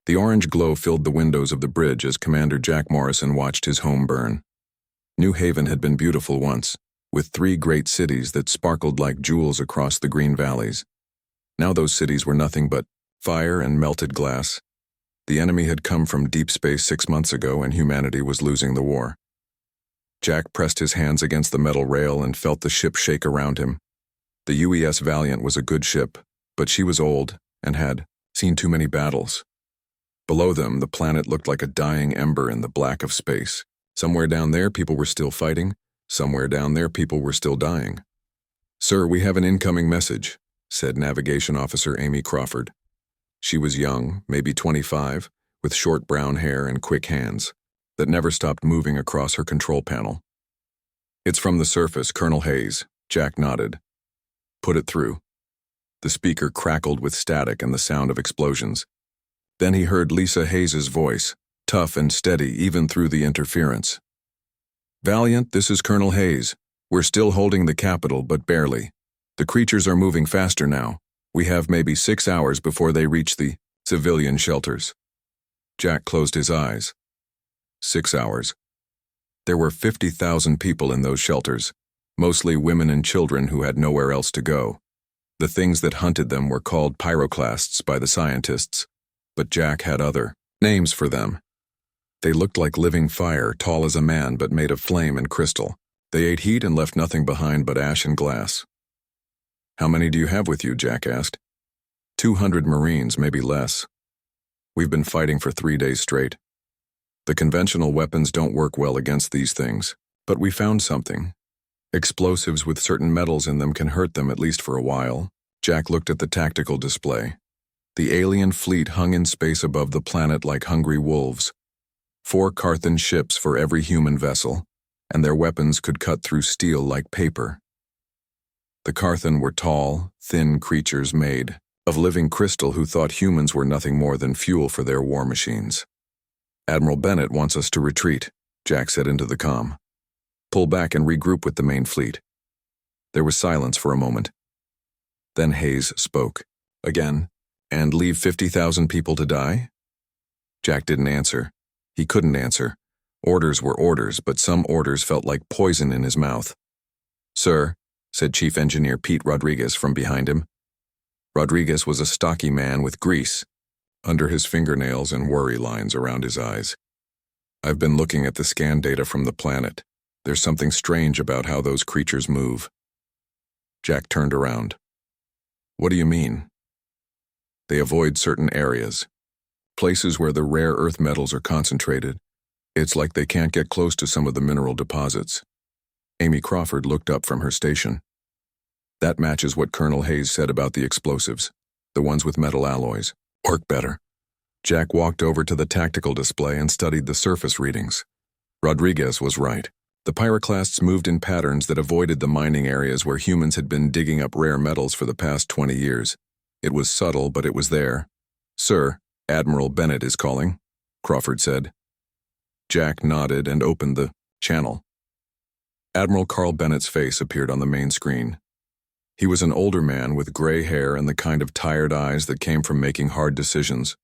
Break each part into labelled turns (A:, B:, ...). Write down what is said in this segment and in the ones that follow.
A: The orange glow filled the windows of the bridge as Commander Jack Morrison watched his home burn. New Haven had been beautiful once, with 3 great cities that sparkled like jewels across the green valleys. Now those cities were nothing but fire and melted glass. The enemy had come from deep space 6 months ago, and humanity was losing the war. Jack pressed his hands against the metal rail and felt the ship shake around him. The UES Valiant was a good ship, but she was old and had seen too many battles. Below them, the planet looked like a dying ember in the black of space. Somewhere down there, people were still fighting. Somewhere down there, people were still dying. "Sir, we have an incoming message," said Navigation Officer Amy Crawford. She was young, maybe 25, with short brown hair and quick hands that never stopped moving across her control panel. "It's from the surface, Colonel Hayes." Jack nodded. "Put it through." The speaker crackled with static and the sound of explosions. Then he heard Lisa Hayes's voice, tough and steady even through the interference. "Valiant, this is Colonel Hayes. We're still holding the capital, but barely. The creatures are moving faster now. We have maybe 6 hours before they reach the civilian shelters." Jack closed his eyes. 6 hours. There were 50,000 people in those shelters, mostly women and children who had nowhere else to go. The things that hunted them were called pyroclasts by the scientists, but Jack had other names for them. They looked like living fire, tall as a man but made of flame and crystal. They ate heat and left nothing behind but ash and glass. "How many do you have with you?" Jack asked. 200 Marines, maybe less. We've been fighting for 3 days straight. The conventional weapons don't work well against these things, but we found something. Explosives with certain metals in them can hurt them, at least for a while. Jack looked at the tactical display. The alien fleet hung in space above the planet like hungry wolves. 4 Carthan ships for every human vessel, and their weapons could cut through steel like paper. The Carthan were tall, thin creatures made of living crystal who thought humans were nothing more than fuel for their war machines. "Admiral Bennett wants us to retreat," Jack said into the comm. "Pull back and regroup with the main fleet." There was silence for a moment. Then Hayes spoke. "Again, and leave 50,000 people to die?" Jack didn't answer. He couldn't answer. Orders were orders, but some orders felt like poison in his mouth. "Sir," said Chief Engineer Pete Rodriguez from behind him. Rodriguez was a stocky man with grease under his fingernails and worry lines around his eyes. "I've been looking at the scan data from the planet. There's something strange about how those creatures move." Jack turned around. "What do you mean?" "They avoid certain areas, places where the rare earth metals are concentrated. It's like they can't get close to some of the mineral deposits." Amy Crawford looked up from her station. "That matches what Colonel Hayes said about the explosives, the ones with metal alloys. Work better." Jack walked over to the tactical display and studied the surface readings. Rodriguez was right. The pyroclasts moved in patterns that avoided the mining areas where humans had been digging up rare metals for the past 20 years. It was subtle, but it was there. "Sir, Admiral Bennett is calling," Crawford said. Jack nodded and opened the channel. Admiral Carl Bennett's face appeared on the main screen. He was an older man with gray hair and the kind of tired eyes that came from making hard decisions.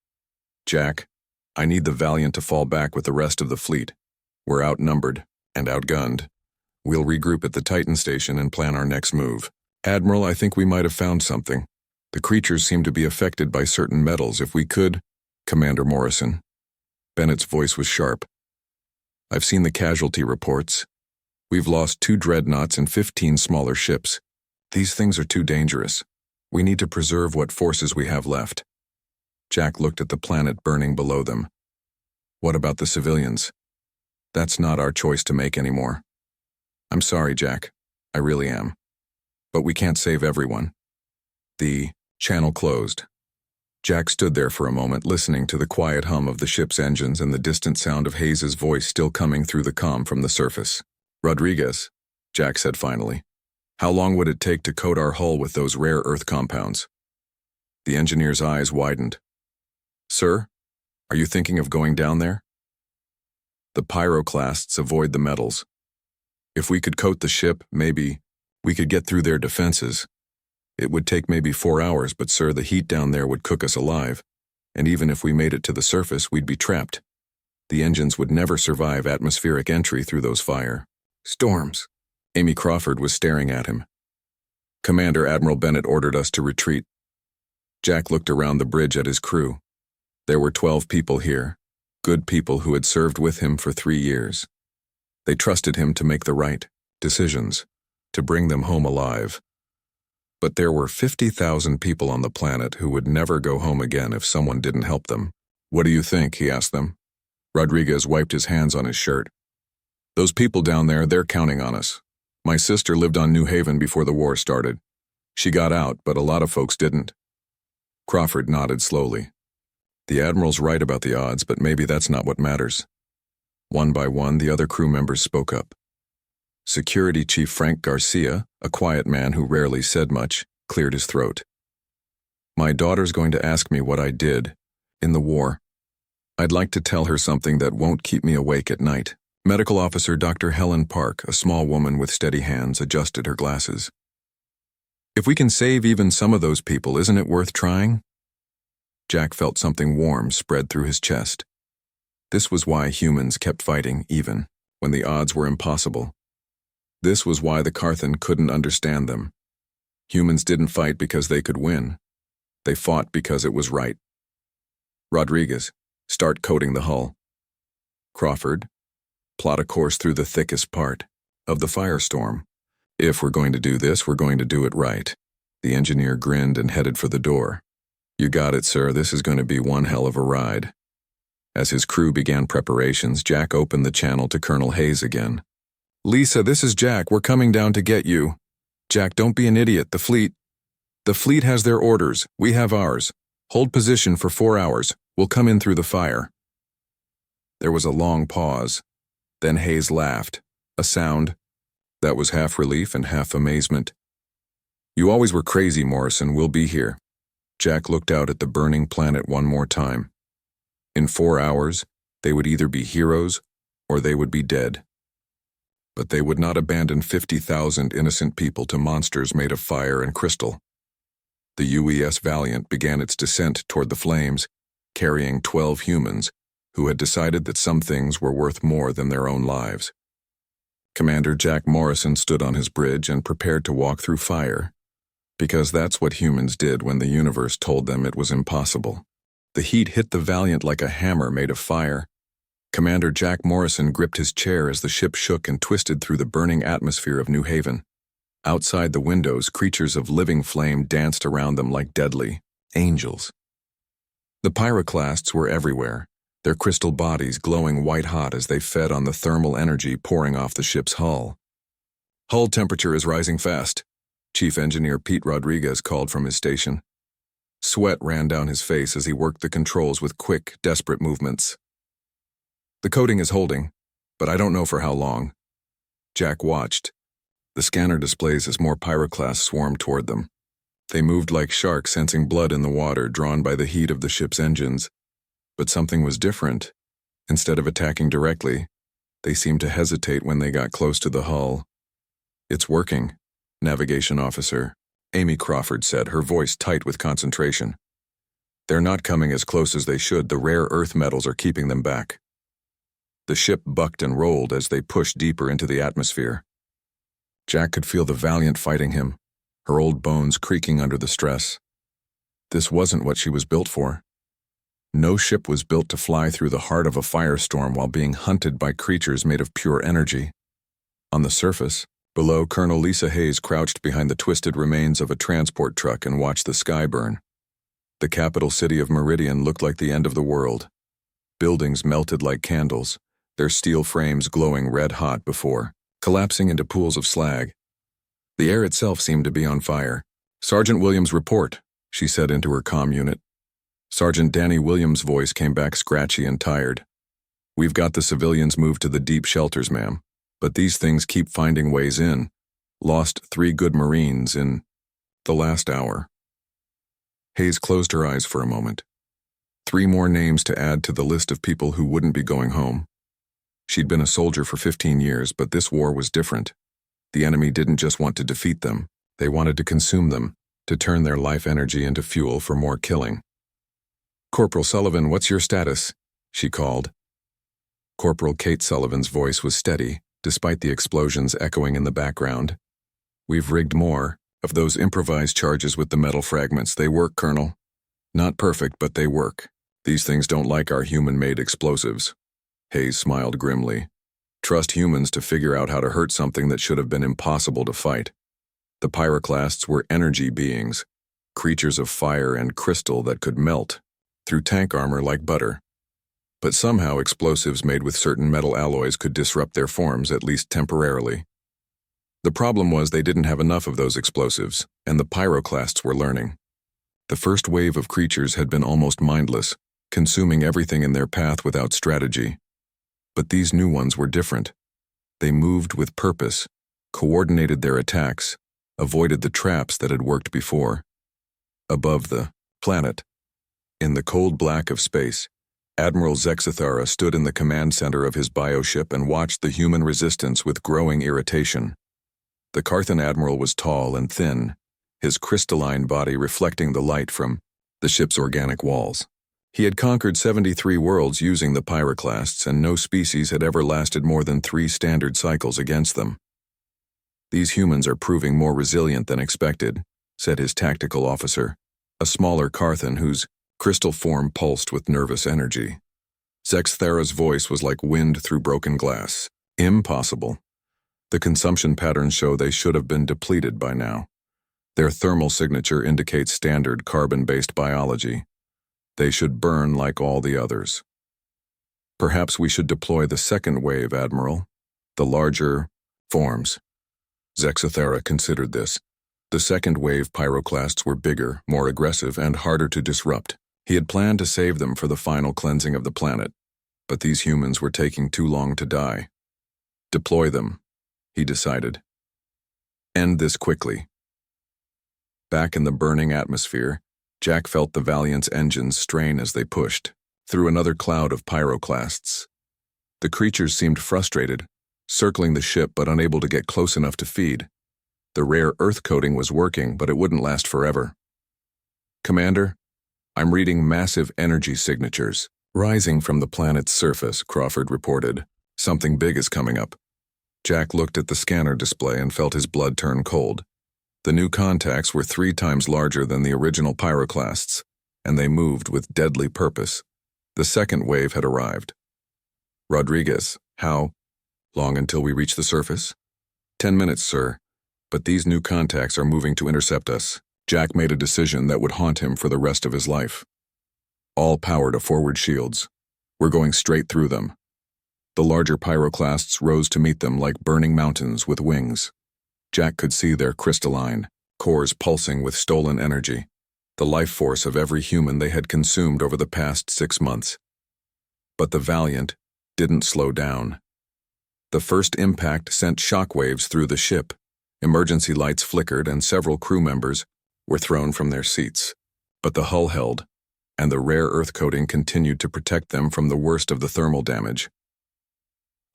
A: "Jack, I need the Valiant to fall back with the rest of the fleet. We're outnumbered and outgunned. We'll regroup at the Titan station and plan our next move. Admiral, I think we might have found something. The creatures seem to be affected by certain metals. If we could..." "Commander Morrison." Bennett's voice was sharp. "I've seen the casualty reports. We've lost 2 dreadnoughts and 15 smaller ships. These things are too dangerous. We need to preserve what forces we have left." Jack looked at the planet burning below them. "What about the civilians?" "That's not our choice to make anymore." "I'm sorry, Jack. I really am. But we can't save everyone." The channel closed. Jack stood there for a moment, listening to the quiet hum of the ship's engines and the distant sound of Hayes's voice still coming through the comm from the surface. "Rodriguez," Jack said finally, "how long would it take to coat our hull with those rare earth compounds?" The engineer's eyes widened. "Sir, are you thinking of going down there?" "The pyroclasts avoid the metals. If we could coat the ship, maybe we could get through their defenses. It would take maybe 4 hours, but sir, the heat down there would cook us alive. and even if we made it to the surface, we'd be trapped. The engines would never survive atmospheric entry through those fire storms. Amy Crawford was staring at him. Commander Admiral Bennett ordered us to retreat. Jack looked around the bridge at his crew. There were 12 people here, good people who had served with him for 3 years. They trusted him to make the right decisions, to bring them home alive. But there were 50,000 people on the planet who would never go home again if someone didn't help them. "What do you think?" he asked them. Rodriguez wiped his hands on his shirt. "Those people down there, they're counting on us. My sister lived on New Haven before the war started. She got out, but a lot of folks didn't." Crawford nodded slowly. "The Admiral's right about the odds, but maybe that's not what matters." One by one, the other crew members spoke up. Security Chief Frank Garcia, a quiet man who rarely said much, cleared his throat. "My daughter's going to ask me what I did in the war. I'd like to tell her something that won't keep me awake at night." Medical Officer Dr. Helen Park, a small woman with steady hands, adjusted her glasses. "If we can save even some of those people, isn't it worth trying?" Jack felt something warm spread through his chest. This was why humans kept fighting, even when the odds were impossible. This was why the Carthan couldn't understand them. Humans didn't fight because they could win. They fought because it was right. "Rodriguez, start coating the hull." "Crawford, plot a course through the thickest part of the firestorm. If we're going to do this, we're going to do it right." The engineer grinned and headed for the door. "You got it, sir. This is going to be one hell of a ride." As his crew began preparations, Jack opened the channel to Colonel Hayes again. "Lisa, this is Jack. We're coming down to get you." "Jack, don't be an idiot. The fleet has their orders. We have ours. Hold position for 4 hours. We'll come in through the fire." There was a long pause. Then Hayes laughed, a sound that was half relief and half amazement. "You always were crazy, Morrison. We'll be here." Jack looked out at the burning planet one more time. In 4 hours, they would either be heroes or they would be dead. But they would not abandon 50,000 innocent people to monsters made of fire and crystal. The UES Valiant began its descent toward the flames, carrying 12 humans who had decided that some things were worth more than their own lives. Commander Jack Morrison stood on his bridge and prepared to walk through fire, because that's what humans did when the universe told them it was impossible. The heat hit the Valiant like a hammer made of fire. Commander Jack Morrison gripped his chair as the ship shook and twisted through the burning atmosphere of New Haven. Outside the windows, creatures of living flame danced around them like deadly angels. The pyroclasts were everywhere, their crystal bodies glowing white-hot as they fed on the thermal energy pouring off the ship's hull. "Hull temperature is rising fast," Chief Engineer Pete Rodriguez called from his station. Sweat ran down his face as he worked the controls with quick, desperate movements. "The coating is holding, but I don't know for how long." Jack watched. The scanner displays as more pyroclasts swarmed toward them. They moved like sharks sensing blood in the water, drawn by the heat of the ship's engines. But something was different. Instead of attacking directly, they seemed to hesitate when they got close to the hull. "It's working, Navigation Officer," Amy Crawford said, her voice tight with concentration. "They're not coming as close as they should. The rare earth metals are keeping them back." The ship bucked and rolled as they pushed deeper into the atmosphere. Jack could feel the Valiant fighting him, her old bones creaking under the stress. This wasn't what she was built for. No ship was built to fly through the heart of a firestorm while being hunted by creatures made of pure energy. On the surface, below, Colonel Lisa Hayes crouched behind the twisted remains of a transport truck and watched the sky burn. The capital city of Meridian looked like the end of the world. Buildings melted like candles, their steel frames glowing red-hot before collapsing into pools of slag. The air itself seemed to be on fire. "Sergeant Williams, report," she said into her comm unit. Sergeant Danny Williams' voice came back scratchy and tired. "We've got the civilians moved to the deep shelters, ma'am. But these things keep finding ways in. Lost 3 good Marines in the last hour." Hayes closed her eyes for a moment. 3 more names to add to the list of people who wouldn't be going home. She'd been a soldier for 15 years, but this war was different. The enemy didn't just want to defeat them. They wanted to consume them, to turn their life energy into fuel for more killing. "Corporal Sullivan, what's your status?" she called. Corporal Kate Sullivan's voice was steady, despite the explosions echoing in the background. "We've rigged more of those improvised charges with the metal fragments. They work, Colonel. Not perfect, but they work. These things don't like our human-made explosives." Hayes smiled grimly. "Trust humans to figure out how to hurt something that should have been impossible to fight." The pyroclasts were energy beings, creatures of fire and crystal that could melt through tank armor like butter. But somehow explosives made with certain metal alloys could disrupt their forms, at least temporarily. The problem was they didn't have enough of those explosives, and the pyroclasts were learning. The first wave of creatures had been almost mindless, consuming everything in their path without strategy. But these new ones were different. They moved with purpose, coordinated their attacks, avoided the traps that had worked before. Above the planet, in the cold black of space, Admiral Zexithara stood in the command center of his bioship and watched the human resistance with growing irritation. The Carthan admiral was tall and thin, his crystalline body reflecting the light from the ship's organic walls. He had conquered 73 worlds using the pyroclasts, and no species had ever lasted more than 3 standard cycles against them. "These humans are proving more resilient than expected," said his tactical officer, a smaller Carthan whose crystal form pulsed with nervous energy. Zexthara's voice was like wind through broken glass. "Impossible. The consumption patterns show they should have been depleted by now. Their thermal signature indicates standard carbon-based biology. They should burn like all the others." "Perhaps we should deploy the second wave, Admiral. The larger forms." Zexithara considered this. The second wave pyroclasts were bigger, more aggressive, and harder to disrupt. He had planned to save them for the final cleansing of the planet, but these humans were taking too long to die. "Deploy them," he decided. "End this quickly." Back in the burning atmosphere, Jack felt the Valiant's engines strain as they pushed through another cloud of pyroclasts. The creatures seemed frustrated, circling the ship but unable to get close enough to feed. The rare earth coating was working, but it wouldn't last forever. "Commander, I'm reading massive energy signatures rising from the planet's surface," Crawford reported. "Something big is coming up." Jack looked at the scanner display and felt his blood turn cold. The new contacts were 3 times larger than the original pyroclasts, and they moved with deadly purpose. The second wave had arrived. "Rodriguez, how long until we reach the surface?" 10 minutes, sir. But these new contacts are moving to intercept us." Jack made a decision that would haunt him for the rest of his life. "All power to forward shields. We're going straight through them." The larger pyroclasts rose to meet them like burning mountains with wings. Jack could see their crystalline cores pulsing with stolen energy, the life force of every human they had consumed over the past 6 months. But the Valiant didn't slow down. The first impact sent shockwaves through the ship. Emergency lights flickered and several crew members were thrown from their seats. But the hull held, and the rare earth coating continued to protect them from the worst of the thermal damage.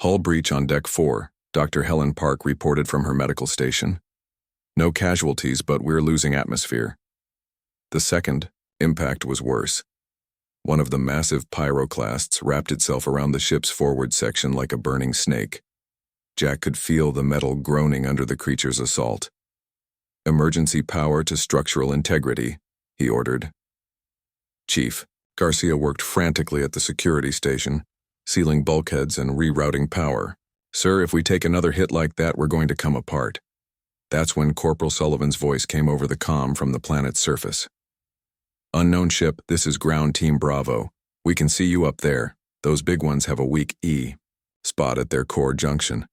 A: "Hull breach on Deck 4, Dr. Helen Park reported from her medical station. "No casualties, but we're losing atmosphere." The second impact was worse. One of the massive pyroclasts wrapped itself around the ship's forward section like a burning snake. Jack could feel the metal groaning under the creature's assault. "Emergency power to structural integrity," he ordered. "Chief." Garcia worked frantically at the security station, sealing bulkheads and rerouting power. "Sir, if we take another hit like that, we're going to come apart." That's when Corporal Sullivan's voice came over the comm from the planet's surface. "Unknown ship, this is Ground Team Bravo. We can see you up there. Those big ones have a weak E spot at their core junction.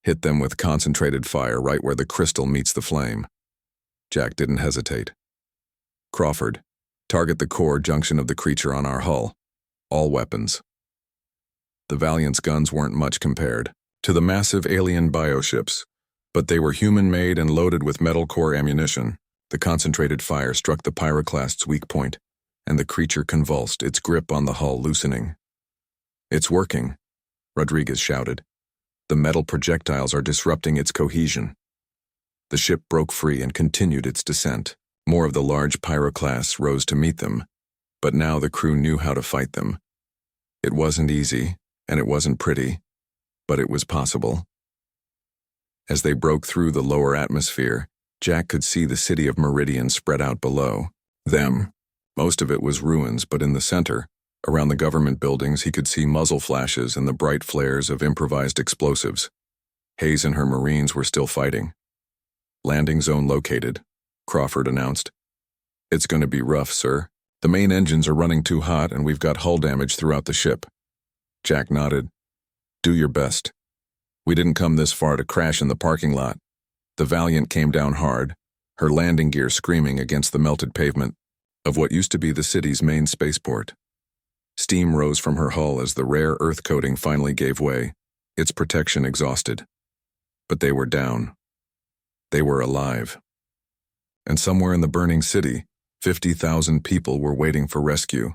A: Hit them with concentrated fire right where the crystal meets the flame." Jack didn't hesitate. "Crawford, target the core junction of the creature on our hull. All weapons." The Valiant's guns weren't much compared to the massive alien bioships, but they were human-made and loaded with metal core ammunition. The concentrated fire struck the pyroclast's weak point, and the creature convulsed, its grip on the hull loosening. "It's working," Rodriguez shouted. "The metal projectiles are disrupting its cohesion." The ship broke free and continued its descent. More of the large pyroclasts rose to meet them, But now the crew knew how to fight them. It wasn't easy, and it wasn't pretty, but it was possible. As they broke through the lower atmosphere, Jack could see the city of Meridian spread out below them. Most of it was ruins, but in the center, around the government buildings, he could see muzzle flashes and the bright flares of improvised explosives. Hayes and her Marines were still fighting. "Landing zone located," Crawford announced. "It's going to be rough, sir. The main engines are running too hot and we've got hull damage throughout the ship." Jack nodded. "Do your best. We didn't come this far to crash in the parking lot." The Valiant came down hard, her landing gear screaming against the melted pavement of what used to be the city's main spaceport. Steam rose from her hull as the rare earth coating finally gave way, its protection exhausted. But they were down. They were alive. And somewhere in the burning city, 50,000 people were waiting for rescue.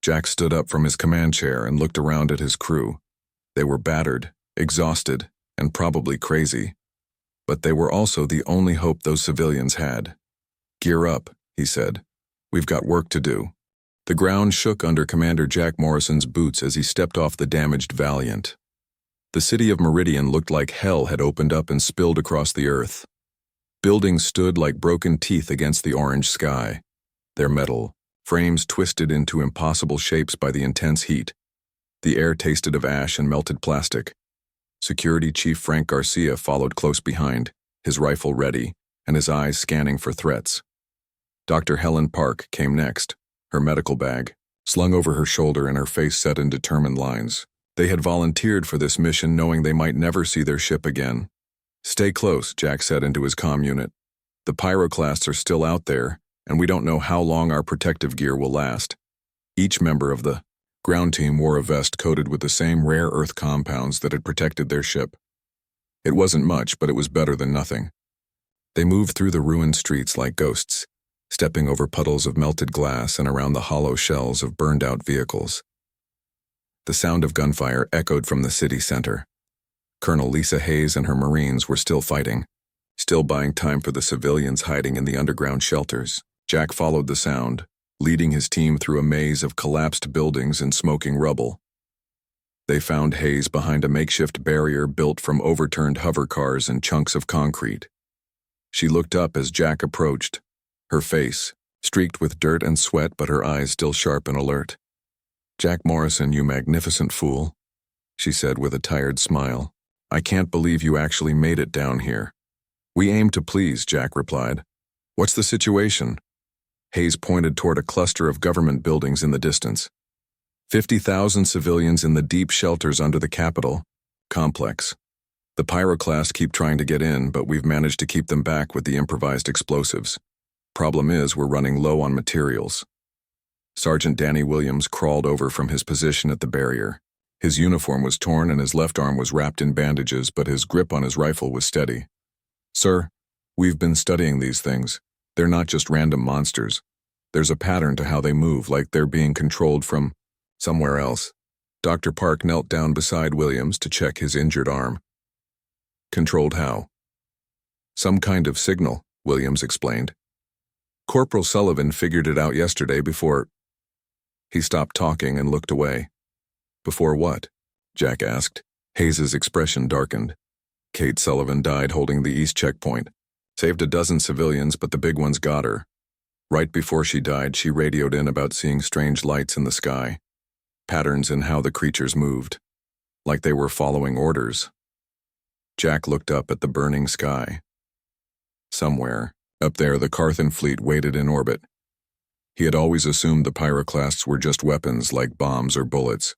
A: Jack stood up from his command chair and looked around at his crew. They were battered, exhausted, and probably crazy. But they were also the only hope those civilians had. "Gear up," he said. "We've got work to do." The ground shook under Commander Jack Morrison's boots as he stepped off the damaged Valiant. The city of Meridian looked like hell had opened up and spilled across the earth. Buildings stood like broken teeth against the orange sky, their metal frames twisted into impossible shapes by the intense heat. The air tasted of ash and melted plastic. Security Chief Frank Garcia followed close behind, his rifle ready, and his eyes scanning for threats. Dr. Helen Park came next, her medical bag slung over her shoulder and her face set in determined lines. They had volunteered for this mission knowing they might never see their ship again. "Stay close," Jack said into his comm unit. "The pyroclasts are still out there, and we don't know how long our protective gear will last." Each member of the ground team wore a vest coated with the same rare earth compounds that had protected their ship. It wasn't much, but it was better than nothing. They moved through the ruined streets like ghosts, stepping over puddles of melted glass and around the hollow shells of burned-out vehicles. The sound of gunfire echoed from the city center. Colonel Lisa Hayes and her Marines were still fighting, still buying time for the civilians hiding in the underground shelters. Jack followed the sound, leading his team through a maze of collapsed buildings and smoking rubble. They found Hayes behind a makeshift barrier built from overturned hover cars and chunks of concrete. She looked up as Jack approached, her face streaked with dirt and sweat but her eyes still sharp and alert. "Jack Morrison, you magnificent fool," she said with a tired smile. "I can't believe you actually made it down here." "We aim to please," Jack replied. "What's the situation?" Hayes pointed toward a cluster of government buildings in the distance. 50,000 civilians in the deep shelters under the Capitol complex. The pyroclasts keep trying to get in, but we've managed to keep them back with the improvised explosives. Problem is, we're running low on materials. Sergeant Danny Williams crawled over from his position at the barrier. His uniform was torn and his left arm was wrapped in bandages, but his grip on his rifle was steady. "Sir, we've been studying these things. They're not just random monsters. There's a pattern to how they move, like they're being controlled from somewhere else." Dr. Park knelt down beside Williams to check his injured arm. "Controlled how?" "Some kind of signal," Williams explained. "Corporal Sullivan figured it out yesterday before—" He stopped talking and looked away. "Before what?" Jack asked. Hayes's expression darkened. "Kate Sullivan died holding the East checkpoint. Saved a dozen civilians, but the big ones got her. Right before she died, she radioed in about seeing strange lights in the sky. Patterns in how the creatures moved. Like they were following orders." Jack looked up at the burning sky. Somewhere, up there, the Carthan fleet waited in orbit. He had always assumed the pyroclasts were just weapons like bombs or bullets.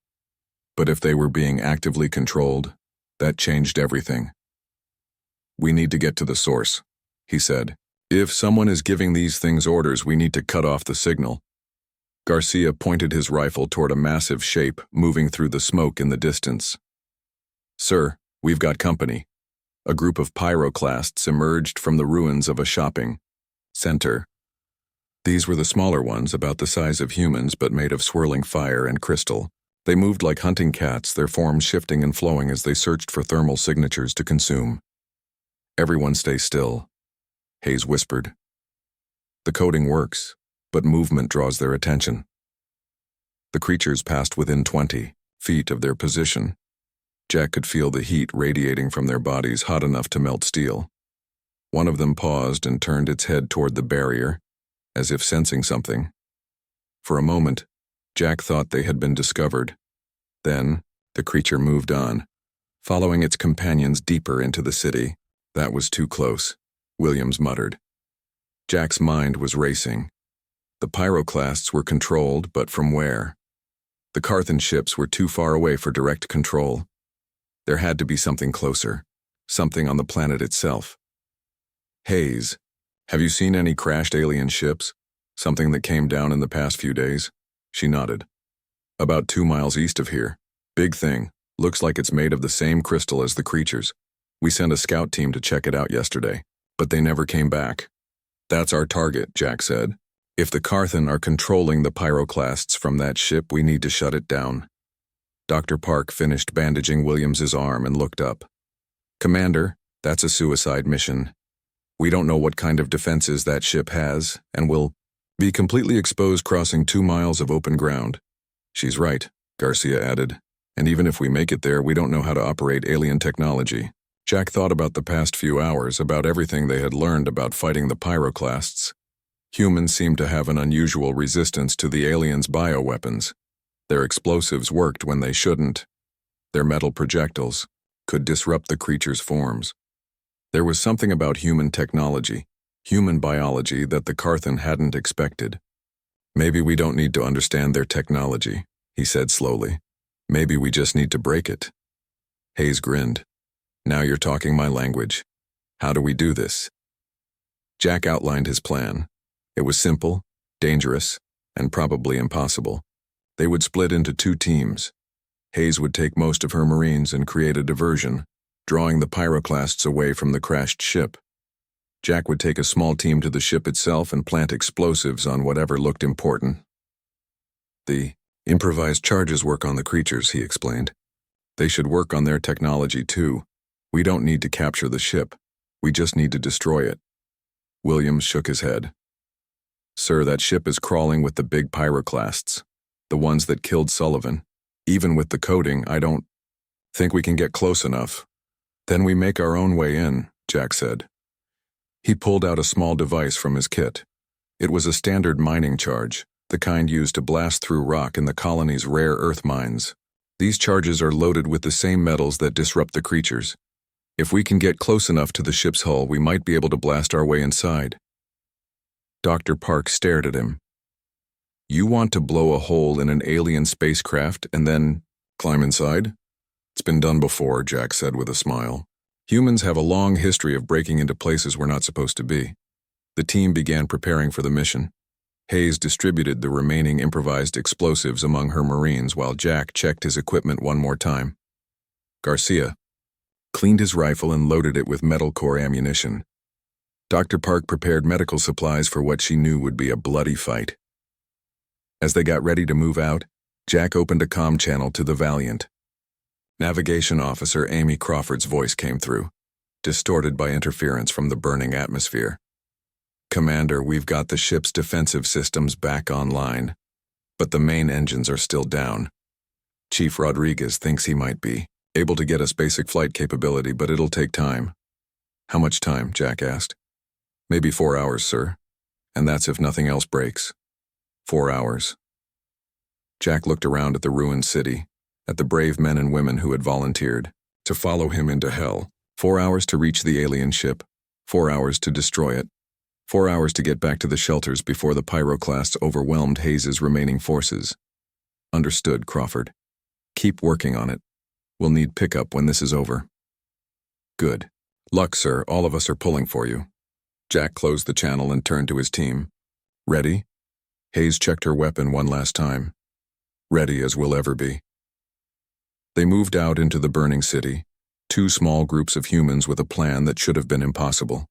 A: But if they were being actively controlled, that changed everything. "We need to get to the source," he said. "If someone is giving these things orders, we need to cut off the signal." Garcia pointed his rifle toward a massive shape moving through the smoke in the distance. "Sir, we've got company." A group of pyroclasts emerged from the ruins of a shopping center. These were the smaller ones, about the size of humans but made of swirling fire and crystal. They moved like hunting cats, their forms shifting and flowing as they searched for thermal signatures to consume. "Everyone stay still," Hayes whispered. "The coding works, but movement draws their attention." The creatures passed within 20 feet of their position. Jack could feel the heat radiating from their bodies, hot enough to melt steel. One of them paused and turned its head toward the barrier, as if sensing something. For a moment, Jack thought they had been discovered. Then, the creature moved on, following its companions deeper into the city. That was too close, Williams muttered. Jack's mind was racing. The pyroclasts were controlled, but from where? The Carthan ships were too far away for direct control. There had to be something closer, something on the planet itself. Hayes, have you seen any crashed alien ships? Something that came down in the past few days? She nodded. About 2 miles east of here. Big thing. Looks like it's made of the same crystal as the creatures. We sent a scout team to check it out yesterday, but they never came back. That's our target, Jack said. If the Carthan are controlling the pyroclasts from that ship, we need to shut it down. Dr. Park finished bandaging Williams's arm and looked up. Commander, that's a suicide mission. We don't know what kind of defenses that ship has, and will be completely exposed crossing 2 miles of open ground. She's right, Garcia added. And even if we make it there, we don't know how to operate alien technology. Jack thought about the past few hours, about everything they had learned about fighting the pyroclasts. Humans seemed to have an unusual resistance to the aliens' bioweapons. Their explosives worked when they shouldn't. Their metal projectiles could disrupt the creatures' forms. There was something about human technology, human biology, that the Carthan hadn't expected. Maybe we don't need to understand their technology, he said slowly. Maybe we just need to break it. Hayes grinned. Now you're talking my language. How do we do this? Jack outlined his plan. It was simple, dangerous, and probably impossible. They would split into 2 teams. Hayes would take most of her Marines and create a diversion, drawing the pyroclasts away from the crashed ship. Jack would take a small team to the ship itself and plant explosives on whatever looked important. The improvised charges work on the creatures, he explained. They should work on their technology too. We don't need to capture the ship. We just need to destroy it. Williams shook his head. Sir, that ship is crawling with the big pyroclasts, the ones that killed Sullivan. Even with the coding, I don't think we can get close enough. Then we make our own way in, Jack said. He pulled out a small device from his kit. It was a standard mining charge, the kind used to blast through rock in the colony's rare earth mines. These charges are loaded with the same metals that disrupt the creatures. If we can get close enough to the ship's hull, we might be able to blast our way inside. Dr. Park stared at him. You want to blow a hole in an alien spacecraft and then climb inside? It's been done before, Jack said with a smile. Humans have a long history of breaking into places we're not supposed to be. The team began preparing for the mission. Hayes distributed the remaining improvised explosives among her Marines while Jack checked his equipment one more time. Garcia cleaned his rifle and loaded it with metal core ammunition. Dr. Park prepared medical supplies for what she knew would be a bloody fight. As they got ready to move out, Jack opened a comm channel to the Valiant. Navigation Officer Amy Crawford's voice came through, distorted by interference from the burning atmosphere. Commander, we've got the ship's defensive systems back online, but the main engines are still down. Chief Rodriguez thinks he might be able to get us basic flight capability, but it'll take time. How much time? Jack asked. Maybe 4 hours, sir. And that's if nothing else breaks. 4 hours. Jack looked around at the ruined city, at the brave men and women who had volunteered to follow him into hell. 4 hours to reach the alien ship, 4 hours to destroy it, 4 hours to get back to the shelters before the pyroclasts overwhelmed Hayes's remaining forces. Understood, Crawford. Keep working on it. We'll need pickup when this is over. Good. Luck, sir. All of us are pulling for you. Jack closed the channel and turned to his team. Ready? Hayes checked her weapon one last time. Ready as we'll ever be. They moved out into the burning city, 2 small groups of humans with a plan that should have been impossible.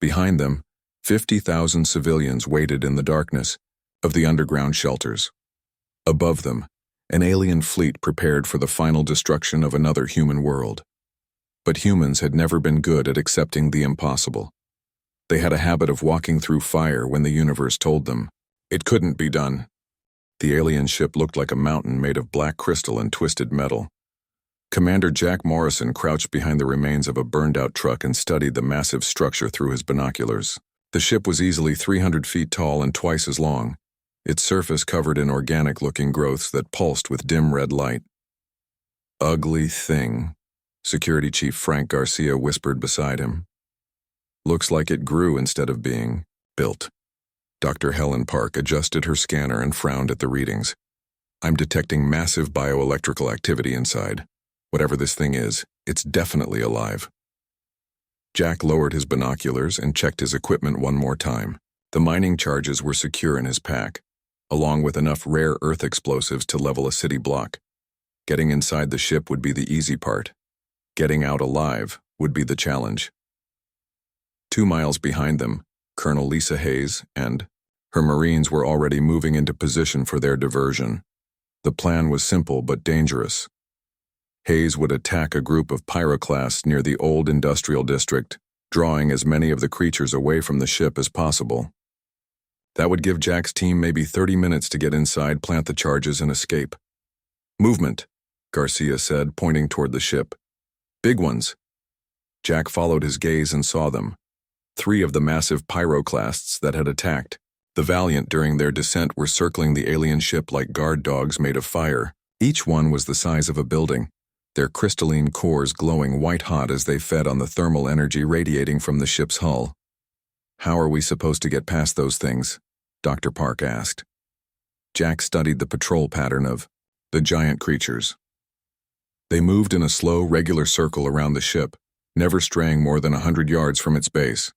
A: Behind them, 50,000 civilians waited in the darkness of the underground shelters. Above them, an alien fleet prepared for the final destruction of another human world. But humans had never been good at accepting the impossible. They had a habit of walking through fire when the universe told them it couldn't be done. The alien ship looked like a mountain made of black crystal and twisted metal. Commander Jack Morrison crouched behind the remains of a burned-out truck and studied the massive structure through his binoculars. The ship was easily 300 feet tall and twice as long, its surface covered in organic-looking growths that pulsed with dim red light. "Ugly thing," Security Chief Frank Garcia whispered beside him. "Looks like it grew instead of being built." Dr. Helen Park adjusted her scanner and frowned at the readings. "I'm detecting massive bioelectrical activity inside. Whatever this thing is, it's definitely alive." Jack lowered his binoculars and checked his equipment one more time. The mining charges were secure in his pack, along with enough rare earth explosives to level a city block. Getting inside the ship would be the easy part. Getting out alive would be the challenge. 2 miles behind them, Colonel Lisa Hayes and her Marines were already moving into position for their diversion. The plan was simple but dangerous. Hayes would attack a group of pyroclasts near the old industrial district, drawing as many of the creatures away from the ship as possible. That would give Jack's team maybe 30 minutes to get inside, plant the charges, and escape. "Movement," Garcia said, pointing toward the ship. "Big ones." Jack followed his gaze and saw them. 3 of the massive pyroclasts that had attacked the Valiant during their descent were circling the alien ship like guard dogs made of fire. Each one was the size of a building, their crystalline cores glowing white-hot as they fed on the thermal energy radiating from the ship's hull. "How are we supposed to get past those things?" Dr. Park asked. Jack studied the patrol pattern of the giant creatures. They moved in a slow, regular circle around the ship, never straying more than 100 yards from its base.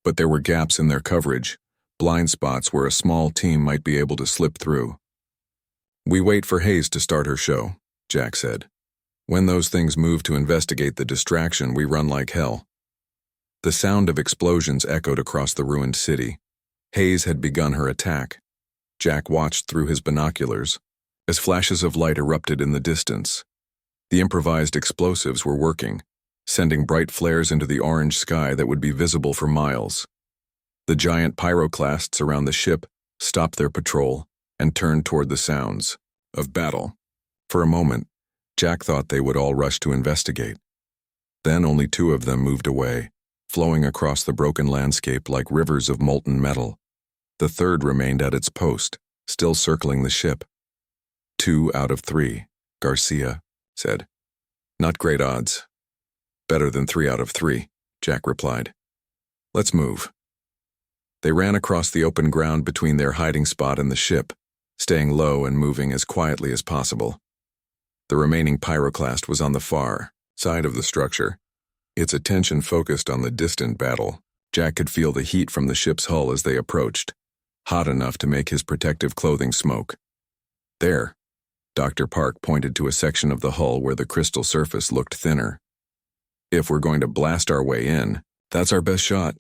A: But there were gaps in their coverage, blind spots where a small team might be able to slip through. "We wait for Hayes to start her show," Jack said. "When those things move to investigate the distraction, we run like hell." The sound of explosions echoed across the ruined city. Hayes had begun her attack. Jack watched through his binoculars as flashes of light erupted in the distance. The improvised explosives were working, sending bright flares into the orange sky that would be visible for miles. The giant pyroclasts around the ship stopped their patrol and turned toward the sounds of battle. For a moment, Jack thought they would all rush to investigate. Then only 2 of them moved away, flowing across the broken landscape like rivers of molten metal. The third remained at its post, still circling the ship. 2 out of 3, Garcia said. "Not great odds." "Better than 3 out of 3, Jack replied. "Let's move." They ran across the open ground between their hiding spot and the ship, staying low and moving as quietly as possible. The remaining pyroclast was on the far side of the structure, its attention focused on the distant battle. Jack could feel the heat from the ship's hull as they approached, hot enough to make his protective clothing smoke. "There," Dr. Park pointed to a section of the hull where the crystal surface looked thinner. "If we're going to blast our way in, that's our best shot."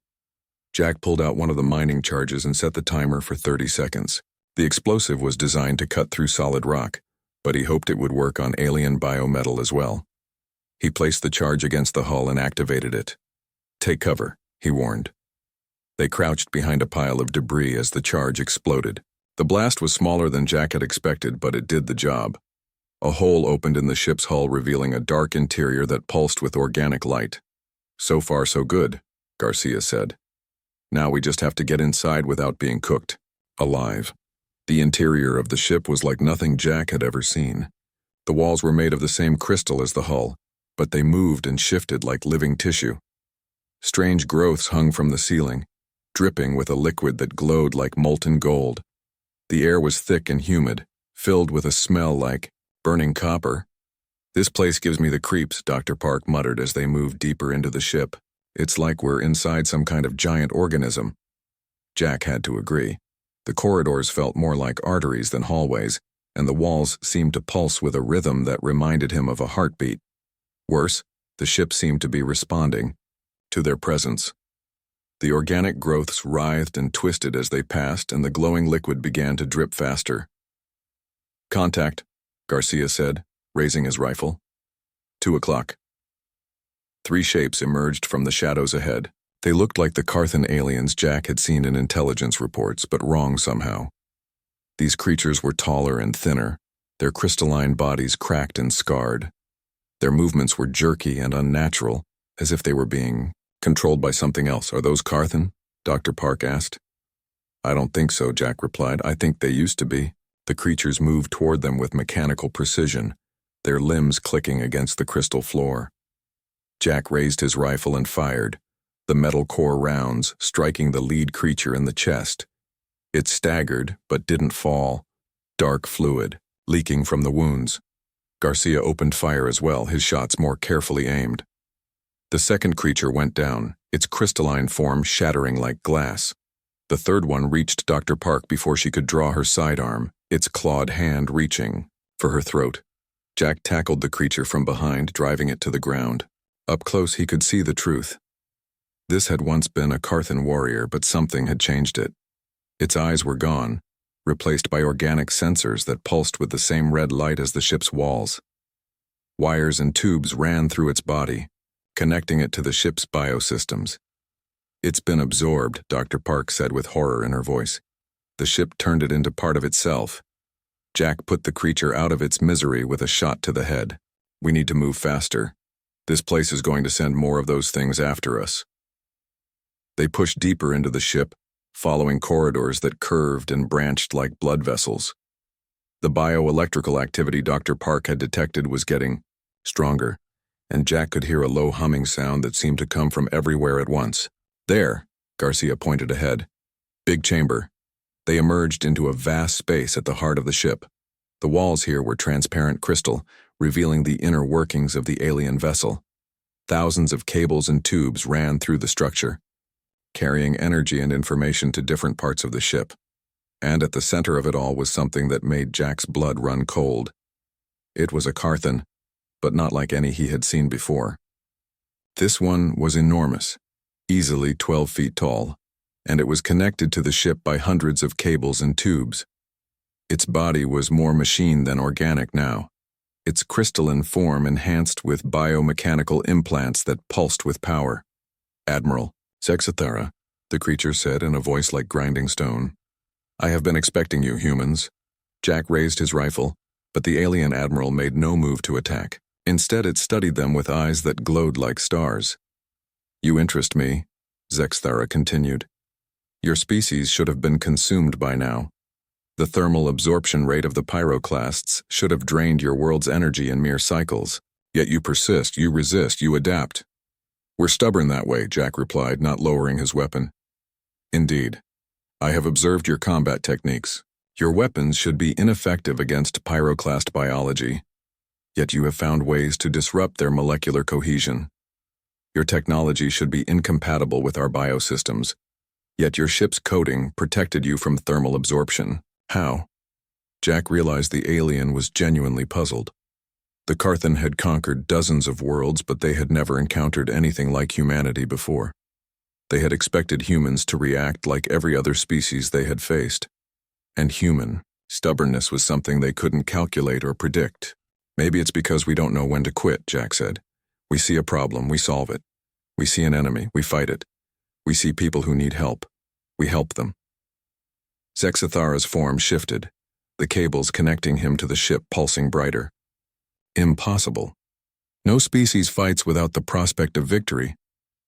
A: Jack pulled out one of the mining charges and set the timer for 30 seconds. The explosive was designed to cut through solid rock, but he hoped it would work on alien biometal as well. He placed the charge against the hull and activated it. "Take cover," he warned. They crouched behind a pile of debris as the charge exploded. The blast was smaller than Jack had expected, but it did the job. A hole opened in the ship's hull, revealing a dark interior that pulsed with organic light. "So far, so good," Garcia said. "Now we just have to get inside without being cooked alive." The interior of the ship was like nothing Jack had ever seen. The walls were made of the same crystal as the hull, but they moved and shifted like living tissue. Strange growths hung from the ceiling, dripping with a liquid that glowed like molten gold. The air was thick and humid, filled with a smell like burning copper. "This place gives me the creeps," Dr. Park muttered as they moved deeper into the ship. "It's like we're inside some kind of giant organism." Jack had to agree. The corridors felt more like arteries than hallways, and the walls seemed to pulse with a rhythm that reminded him of a heartbeat. Worse, the ship seemed to be responding to their presence. The organic growths writhed and twisted as they passed, and the glowing liquid began to drip faster. "Contact," Garcia said, raising his rifle. 2 o'clock. 3 shapes emerged from the shadows ahead. They looked like the Carthan aliens Jack had seen in intelligence reports, but wrong somehow. These creatures were taller and thinner, their crystalline bodies cracked and scarred. Their movements were jerky and unnatural, as if they were being controlled by something else. "Are those Carthan?" Dr. Park asked. "I don't think so," Jack replied. "I think they used to be." The creatures moved toward them with mechanical precision, their limbs clicking against the crystal floor. Jack raised his rifle and fired, the metal core rounds striking the lead creature in the chest. It staggered, but didn't fall, dark fluid, leaking from the wounds. Garcia opened fire as well, his shots more carefully aimed. The second creature went down, its crystalline form shattering like glass. The third one reached Dr. Park before she could draw her sidearm, its clawed hand reaching for her throat. Jack tackled the creature from behind, driving it to the ground. Up close he could see the truth. This had once been a Carthan warrior, but something had changed it. Its eyes were gone, replaced by organic sensors that pulsed with the same red light as the ship's walls. Wires and tubes ran through its body, connecting it to the ship's biosystems. "It's been absorbed," Dr. Park said with horror in her voice. "The ship turned it into part of itself." Jack put the creature out of its misery with a shot to the head. "We need to move faster. This place is going to send more of those things after us." They pushed deeper into the ship, following corridors that curved and branched like blood vessels. The bioelectrical activity Dr. Park had detected was getting stronger, and Jack could hear a low humming sound that seemed to come from everywhere at once. "There," Garcia pointed ahead. "Big chamber." They emerged into a vast space at the heart of the ship. The walls here were transparent crystal, revealing the inner workings of the alien vessel. Thousands of cables and tubes ran through the structure, carrying energy and information to different parts of the ship. And at the center of it all was something that made Jack's blood run cold. It was a Carthan, but not like any he had seen before. This one was enormous, easily 12 feet tall, and it was connected to the ship by hundreds of cables and tubes. Its body was more machine than organic now, its crystalline form enhanced with biomechanical implants that pulsed with power. "Admiral Sexathara," the creature said in a voice like grinding stone. "I have been expecting you, humans." Jack raised his rifle, but the alien admiral made no move to attack. Instead, it studied them with eyes that glowed like stars. "You interest me," Sexathara continued. "Your species should have been consumed by now. The thermal absorption rate of the pyroclasts should have drained your world's energy in mere cycles. Yet you persist, you resist, you adapt." "We're stubborn that way," Jack replied, not lowering his weapon. "Indeed. I have observed your combat techniques. Your weapons should be ineffective against pyroclast biology, yet you have found ways to disrupt their molecular cohesion. Your technology should be incompatible with our biosystems, yet your ship's coating protected you from thermal absorption. How?" Jack realized the alien was genuinely puzzled. The Carthan had conquered dozens of worlds, but they had never encountered anything like humanity before. They had expected humans to react like every other species they had faced. And human stubbornness was something they couldn't calculate or predict. "Maybe it's because we don't know when to quit," Jack said. "We see a problem, we solve it. We see an enemy, we fight it. We see people who need help, we help them." Sexathara's form shifted, the cables connecting him to the ship pulsing brighter. "Impossible. No species fights without the prospect of victory.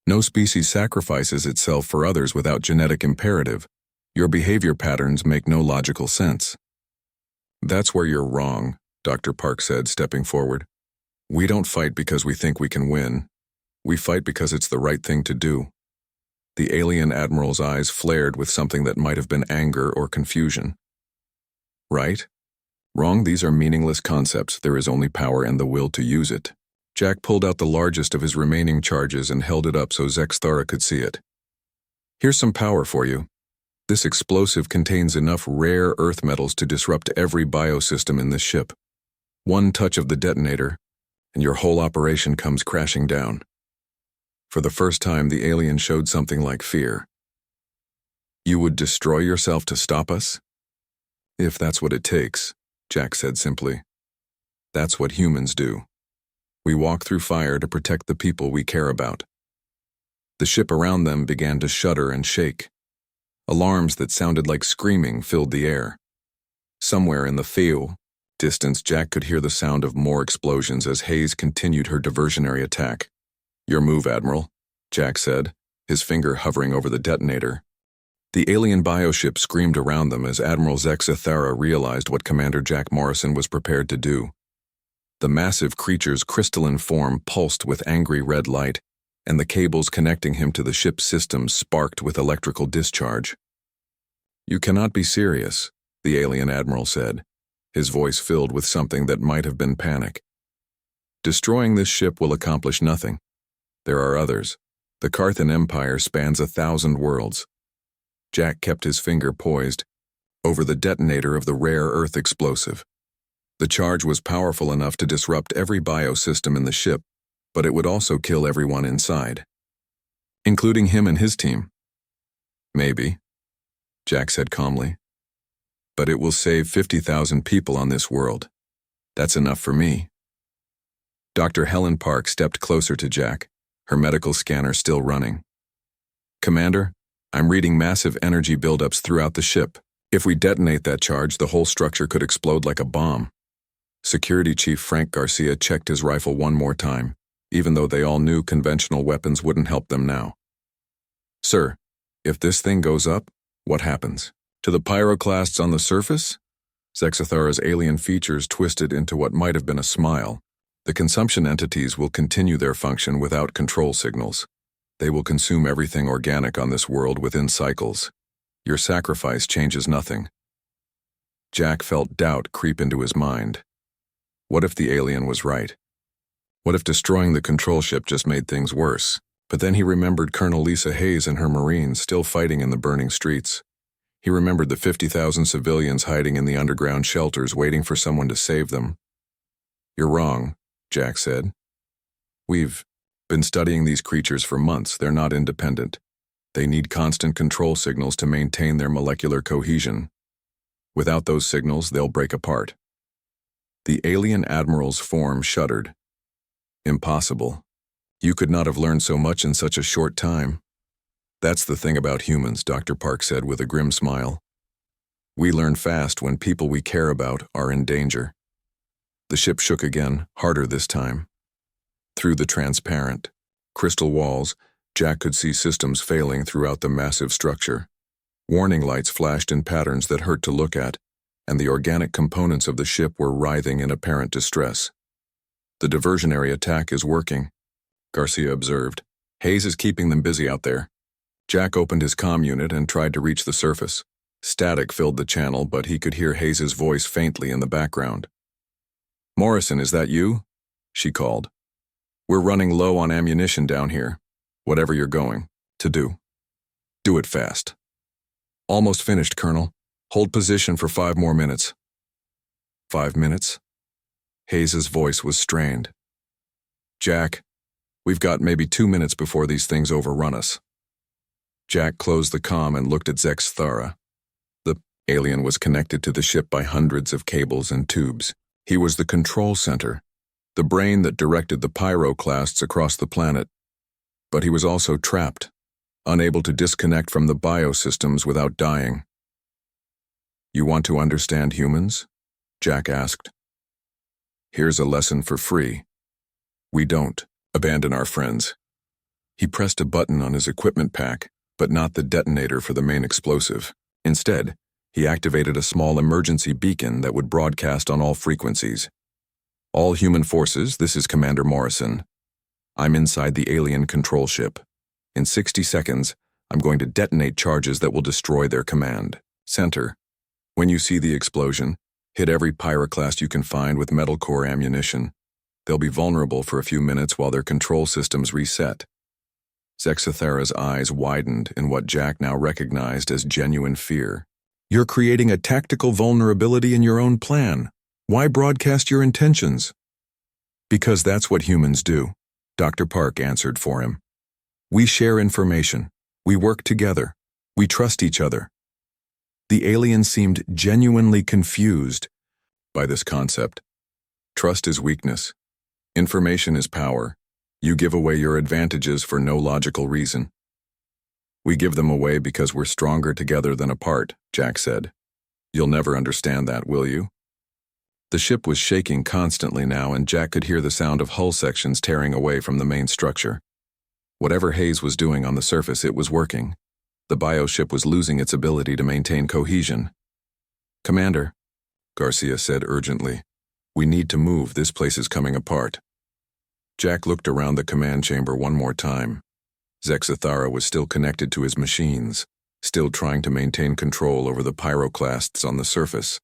A: No species sacrifices itself for others without genetic imperative. Your behavior patterns make no logical sense." "That's where you're wrong," Dr. Park said, stepping forward. "We don't fight because we think we can win. We fight because it's the right thing to do." The alien admiral's eyes flared with something that might have been anger or confusion. "Right? Wrong, these are meaningless concepts. There is only power and the will to use it." Jack pulled out the largest of his remaining charges and held it up so Sexathara could see it. "Here's some power for you. This explosive contains enough rare earth metals to disrupt every biosystem in this ship. One touch of the detonator, and your whole operation comes crashing down." For the first time, the alien showed something like fear. "You would destroy yourself to stop us?" "If that's what it takes," Jack said simply. "That's what humans do. We walk through fire to protect the people we care about." The ship around them began to shudder and shake. Alarms that sounded like screaming filled the air. Somewhere in the field distance, Jack could hear the sound of more explosions as Hayes continued her diversionary attack. "Your move, Admiral," Jack said, his finger hovering over the detonator. The alien bioship screamed around them as Admiral Zexathara realized what Commander Jack Morrison was prepared to do. The massive creature's crystalline form pulsed with angry red light, and the cables connecting him to the ship's systems sparked with electrical discharge. "You cannot be serious," the alien admiral said, his voice filled with something that might have been panic. "Destroying this ship will accomplish nothing. There are others. The Carthan Empire spans 1,000 worlds." Jack kept his finger poised over the detonator of the rare Earth explosive. The charge was powerful enough to disrupt every biosystem in the ship, but it would also kill everyone inside, including him and his team. "Maybe," Jack said calmly. "But it will save 50,000 people on this world. That's enough for me." Dr. Helen Park stepped closer to Jack, her medical scanner still running. "Commander, I'm reading massive energy buildups throughout the ship. If we detonate that charge, the whole structure could explode like a bomb." Security Chief Frank Garcia checked his rifle one more time, even though they all knew conventional weapons wouldn't help them now. "Sir, if this thing goes up, what happens? To the pyroclasts on the surface?" Zexathara's alien features twisted into what might have been a smile. "The consumption entities will continue their function without control signals. They will consume everything organic on this world within cycles. Your sacrifice changes nothing." Jack felt doubt creep into his mind. What if the alien was right? What if destroying the control ship just made things worse? But then he remembered Colonel Lisa Hayes and her Marines still fighting in the burning streets. He remembered the 50,000 civilians hiding in the underground shelters waiting for someone to save them. "You're wrong," Jack said. "We've been studying these creatures for months. They're not independent. They need constant control signals to maintain their molecular cohesion. Without those signals, they'll break apart." The alien admiral's form shuddered. "Impossible. You could not have learned so much in such a short time." "That's the thing about humans," Dr. Park said with a grim smile. "We learn fast when people we care about are in danger." The ship shook again, harder this time. Through the transparent, crystal walls, Jack could see systems failing throughout the massive structure. Warning lights flashed in patterns that hurt to look at, and the organic components of the ship were writhing in apparent distress. "The diversionary attack is working," Garcia observed. "Hayes is keeping them busy out there." Jack opened his comm unit and tried to reach the surface. Static filled the channel, but he could hear Hayes's voice faintly in the background. "Morrison, is that you?" she called. "We're running low on ammunition down here. Whatever you're going to do, do it fast." "Almost finished, Colonel. Hold position for 5 more minutes." 5 minutes? Hayes's voice was strained. "Jack, we've got maybe 2 minutes before these things overrun us." Jack closed the comm and looked at Zexathara. The alien was connected to the ship by hundreds of cables and tubes. He was the control center, the brain that directed the pyroclasts across the planet. But he was also trapped, unable to disconnect from the biosystems without dying. "You want to understand humans?" Jack asked. "Here's a lesson for free. We don't abandon our friends." He pressed a button on his equipment pack, but not the detonator for the main explosive. Instead, he activated a small emergency beacon that would broadcast on all frequencies. "All human forces, this is Commander Morrison. I'm inside the alien control ship. In 60 seconds, I'm going to detonate charges that will destroy their command center. When you see the explosion, hit every pyroclast you can find with metal core ammunition. They'll be vulnerable for a few minutes while their control systems reset." Zexathara's eyes widened in what Jack now recognized as genuine fear. "You're creating a tactical vulnerability in your own plan. Why broadcast your intentions?" "Because that's what humans do," Dr. Park answered for him. "We share information. We work together. We trust each other." The alien seemed genuinely confused by this concept. "Trust is weakness. Information is power. You give away your advantages for no logical reason." "We give them away because we're stronger together than apart," Jack said. You'll never understand that, will you? The ship was shaking constantly now, and Jack could hear the sound of hull sections tearing away from the main structure. Whatever Hayes was doing on the surface, it was working. The bioship was losing its ability to maintain cohesion. "Commander," Garcia said urgently, "we need to move. This place is coming apart." Jack looked around the command chamber one more time. Zexathara was still connected to his machines, still trying to maintain control over the pyroclasts on the surface.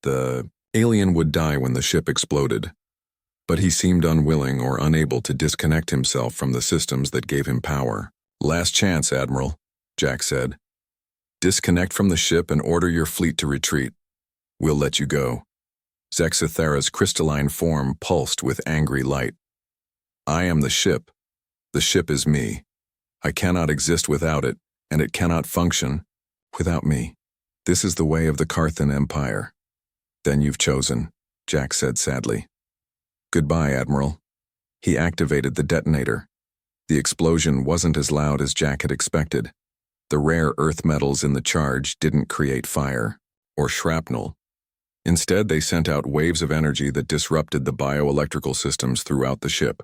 A: The alien would die when the ship exploded, but he seemed unwilling or unable to disconnect himself from the systems that gave him power. "Last chance, Admiral," Jack said. "Disconnect from the ship and order your fleet to retreat. We'll let you go." Zexathara's crystalline form pulsed with angry light. "I am the ship. The ship is me. I cannot exist without it, and it cannot function without me. This is the way of the Carthan Empire." "Then you've chosen," Jack said sadly. "Goodbye, Admiral." He activated the detonator. The explosion wasn't as loud as Jack had expected. The rare earth metals in the charge didn't create fire or shrapnel. Instead, they sent out waves of energy that disrupted the bioelectrical systems throughout the ship.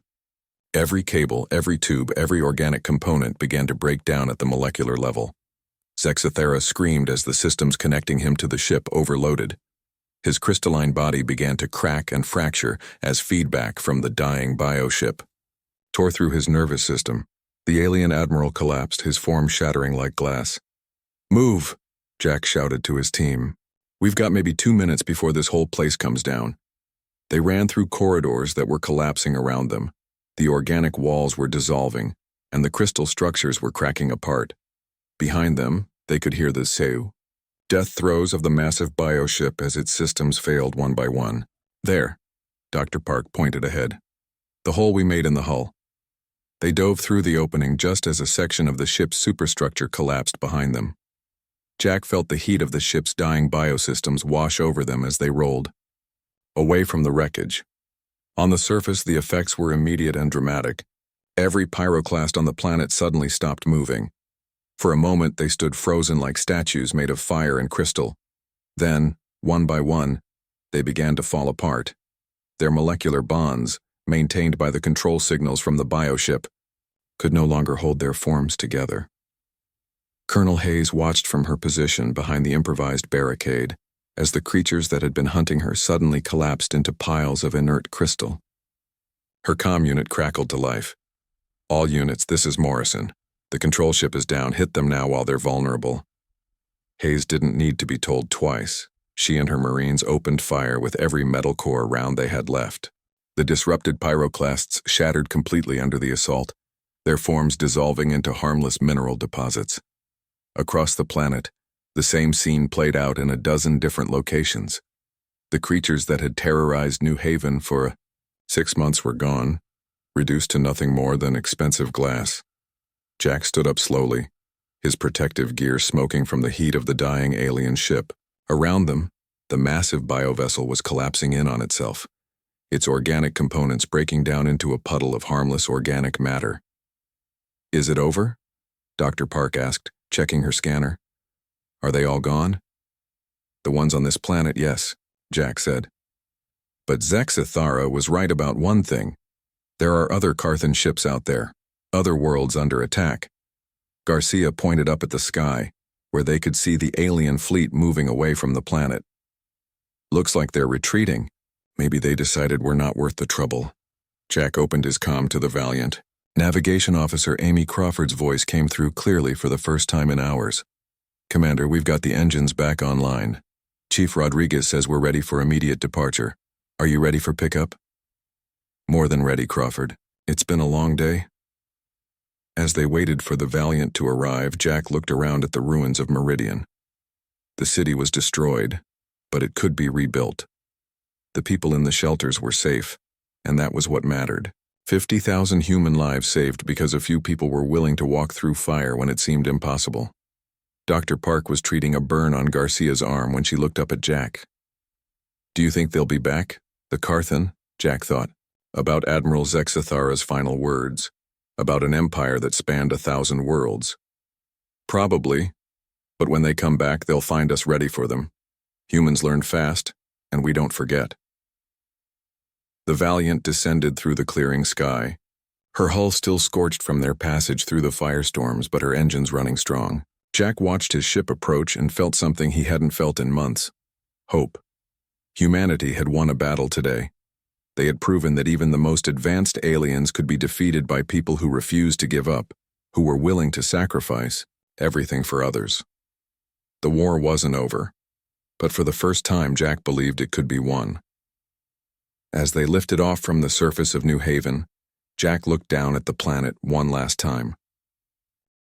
A: Every cable, every tube, every organic component began to break down at the molecular level. Zexathara screamed as the systems connecting him to the ship overloaded. His crystalline body began to crack and fracture as feedback from the dying bioship tore through his nervous system. The alien admiral collapsed, his form shattering like glass. "Move!" Jack shouted to his team. "We've got maybe 2 minutes before this whole place comes down." They ran through corridors that were collapsing around them. The organic walls were dissolving, and the crystal structures were cracking apart. Behind them, they could hear the Seu, death throes of the massive bioship as its systems failed one by one. "There," Dr. Park pointed ahead. "The hole we made in the hull." They dove through the opening just as a section of the ship's superstructure collapsed behind them. Jack felt the heat of the ship's dying biosystems wash over them as they rolled away from the wreckage. On the surface, the effects were immediate and dramatic. Every pyroclast on the planet suddenly stopped moving. For a moment, they stood frozen like statues made of fire and crystal. Then, one by one, they began to fall apart. Their molecular bonds, maintained by the control signals from the bioship, could no longer hold their forms together. Colonel Hayes watched from her position behind the improvised barricade as the creatures that had been hunting her suddenly collapsed into piles of inert crystal. Her comm unit crackled to life. "All units, this is Morrison. The control ship is down. Hit them now while they're vulnerable." Hayes didn't need to be told twice. She and her Marines opened fire with every metal core round they had left. The disrupted pyroclasts shattered completely under the assault, their forms dissolving into harmless mineral deposits. Across the planet, the same scene played out in a dozen different locations. The creatures that had terrorized New Haven for 6 months were gone, reduced to nothing more than expensive glass. Jack stood up slowly, his protective gear smoking from the heat of the dying alien ship. Around them, the massive biovessel was collapsing in on itself, its organic components breaking down into a puddle of harmless organic matter. "Is it over?" Dr. Park asked, checking her scanner. "Are they all gone?" "The ones on this planet, yes," Jack said. But Zexathara was right about one thing. There are other Carthan ships out there, other worlds under attack. Garcia pointed up at the sky, where they could see the alien fleet moving away from the planet. "Looks like they're retreating. Maybe they decided we're not worth the trouble." Jack opened his comm to the Valiant. Navigation Officer Amy Crawford's voice came through clearly for the first time in hours. "Commander, we've got the engines back online. Chief Rodriguez says we're ready for immediate departure. Are you ready for pickup?" "More than ready, Crawford. It's been a long day." As they waited for the Valiant to arrive, Jack looked around at the ruins of Meridian. The city was destroyed, but it could be rebuilt. The people in the shelters were safe, and that was what mattered. 50,000 human lives saved because a few people were willing to walk through fire when it seemed impossible. Dr. Park was treating a burn on Garcia's arm when she looked up at Jack. "Do you think they'll be back? The Carthan?" Jack thought. About Admiral Zexathara's final words. About an empire that spanned 1,000 worlds. "Probably, but when they come back, they'll find us ready for them. Humans learn fast, and we don't forget. The Valiant descended through the clearing sky, her hull still scorched from their passage through the firestorms, but her engines running strong. Jack watched his ship approach and felt something he hadn't felt in months. Hope. Humanity had won a battle today. They had proven that even the most advanced aliens could be defeated by people who refused to give up, who were willing to sacrifice everything for others. The war wasn't over, but for the first time Jack believed it could be won. As they lifted off from the surface of New Haven, Jack looked down at the planet one last time.